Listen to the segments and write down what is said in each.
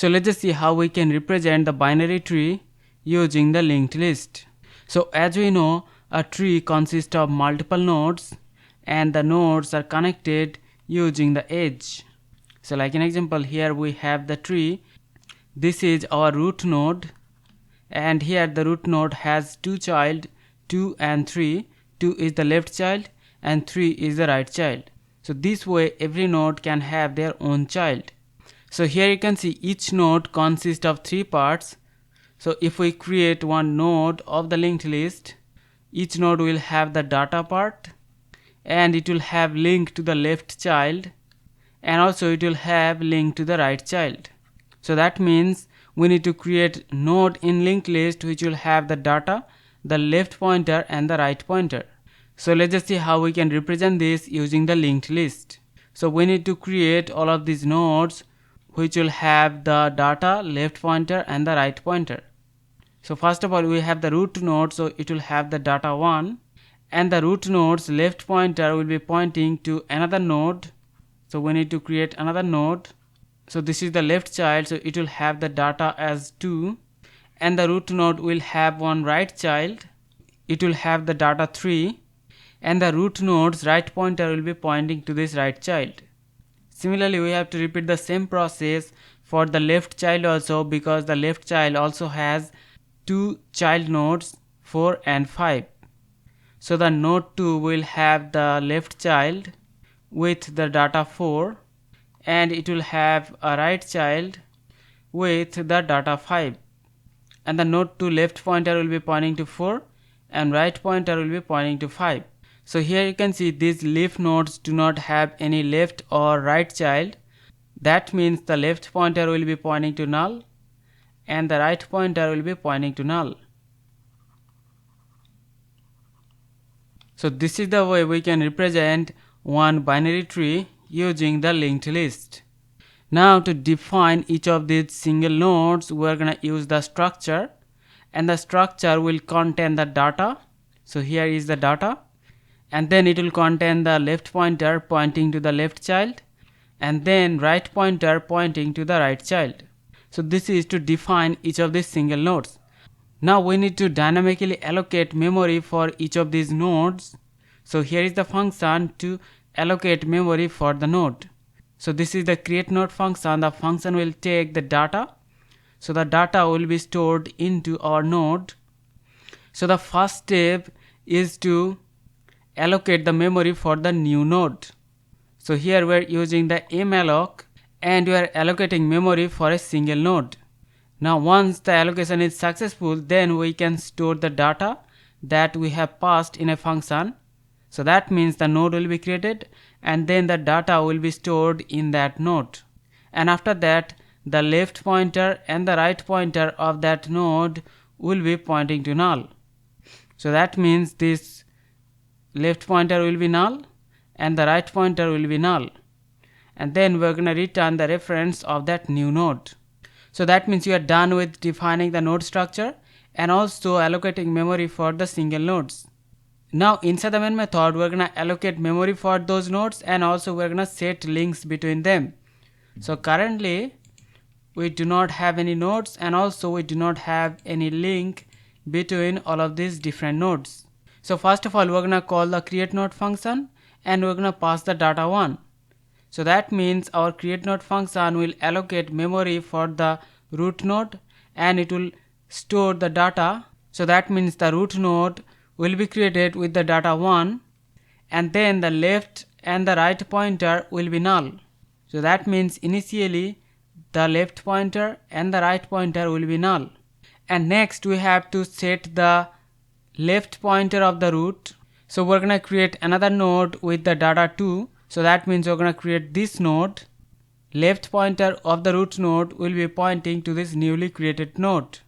So let's just see how we can represent the binary tree using the linked list. So as we know, a tree consists of multiple nodes and the nodes are connected using the edge. So like an example, here we have the tree. This is our root node, and here the root node has two child, 2 and 3. 2 is the left child and 3 is the right child. So this way every node can have their own child. So here you can see each node consists of 3 parts. So if we create one node of the linked list, each node will have the data part, and it will have link to the left child, and also it will have link to the right child. So that means we need to create node in linked list which will have the data, the left pointer and the right pointer. So let's just see how we can represent this using the linked list. So we need to create all of these nodes which will have the data, left pointer and the right pointer. So first of all we have the root node, so it will have the data 1, and the root node's left pointer will be pointing to another node. So we need to create another node. So this is the left child, so it will have the data as 2, and the root node will have one right child, it will have the data 3, and the root node's right pointer will be pointing to this right child. Similarly, we have to repeat the same process for the left child also, because the left child also has two child nodes 4 and 5. So the node 2 will have the left child with the data 4, and it will have a right child with the data 5, and the node 2 left pointer will be pointing to 4 and right pointer will be pointing to 5. So here you can see these leaf nodes do not have any left or right child. That means the left pointer will be pointing to null and the right pointer will be pointing to null. So this is the way we can represent one binary tree using the linked list. Now to define each of these single nodes, we are going to use the structure, and the structure will contain the data. So here is the data, and then it will contain the left pointer pointing to the left child, and then right pointer pointing to the right child. So this is to define each of these single nodes. Now we need to dynamically allocate memory for each of these nodes. So here is the function to allocate memory for the node. So this is the create node function. The function will take the data. So the data will be stored into our node. So the first step is to allocate the memory for the new node. So here we are using the malloc, and we are allocating memory for a single node. Now once the allocation is successful, then we can store the data that we have passed in a function. So that means the node will be created, and then the data will be stored in that node. And after that, the left pointer and the right pointer of that node will be pointing to null. So that means this left pointer will be null and the right pointer will be null. And then we're going to return the reference of that new node. So that means you are done with defining the node structure and also allocating memory for the single nodes. Now inside the main method, we're going to allocate memory for those nodes, and also we're going to set links between them. So currently we do not have any nodes, and also we do not have any link between all of these different nodes. So first of all, we're going to call the create node function, and we're going to pass the data 1. So that means our create node function will allocate memory for the root node, and it will store the data. So that means the root node will be created with the data 1, and then the left and the right pointer will be null. So that means initially the left pointer and the right pointer will be null. And next we have to set the left pointer of the root. So we're going to create another node with the data 2. So that means we're going to create this node. Left pointer of the root node will be pointing to this newly created node.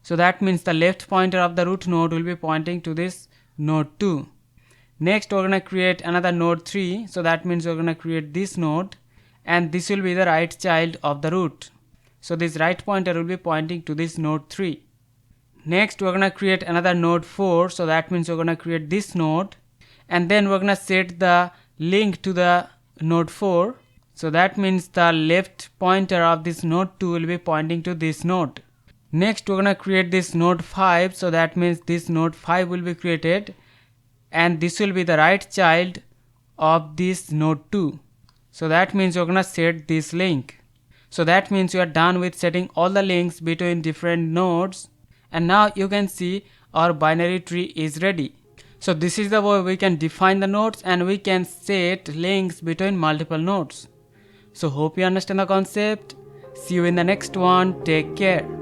So that means the left pointer of the root node will be pointing to this node 2. Next we're going to create another node 3. So that means we're going to create this node, and this will be the right child of the root. So this right pointer will be pointing to this node 3. Next we're going to create another node 4. So that means we're going to create this node, and then we're going to set the link to the node 4. So that means the left pointer of this node 2 will be pointing to this node. Next we're gonna create this node 5. So that means this node 5 will be created, and this will be the right child of this node 2. So that means you're gonna set this link. So that means you are done with setting all the links between different nodes, and now you can see our binary tree is ready. So this is the way we can define the nodes and we can set links between multiple nodes. So hope you understand the concept. See you in the next one. Take care.